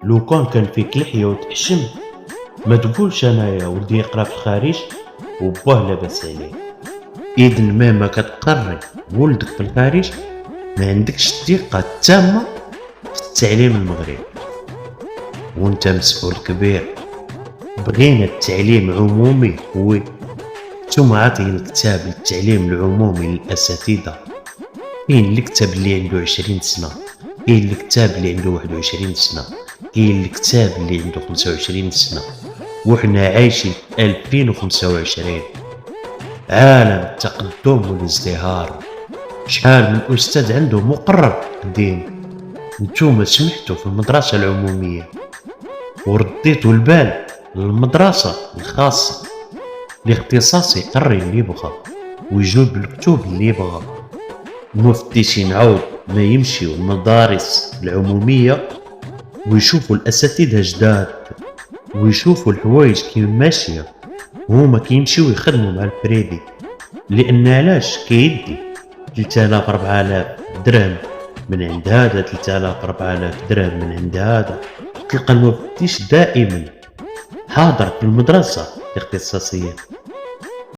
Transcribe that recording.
لو كان فيك لحية وتحشم ما تقولش انايا ولدي يقرا في الخارج وباه لاباس عليه. اذا ما كتقري ولدك في الخارج ما عندكش الثقة التامة في التعليم المغربي، وانت مسؤول كبير. بغينا التعليم عمومي قوي، ثم عاطين الكتاب للتعليم العمومي للأساتذة. كاين الكتاب اللي عنده 20 سنة، كاين الكتاب اللي عنده 21 سنة، كاين الكتاب اللي عنده 25 سنة، وحنا عايشين في 2025 عالم التقدم والازدهار. شحال من أستاذ عنده مقرر قديم، نتوما سمحتوا في المدرسة العمومية ورديتوا البال للمدرسة الخاصة. الاختصاص يقري اللي يبغى ويجوب الكتب اللي يبغى. المفتشين عاود ما يمشيو المدارس العمومية ويشوفوا الأساتذة جداد ويشوفوا الحوايج كي ماشية، وهما كيمشيو يخدموا مع الفريدي. لأن علاش كيدي 3000 4000 درهم من عند هذا، 3000 4000 درهم من عند هذا. تلقى المفتش دائما حاضر في المدرسة الاختصاصية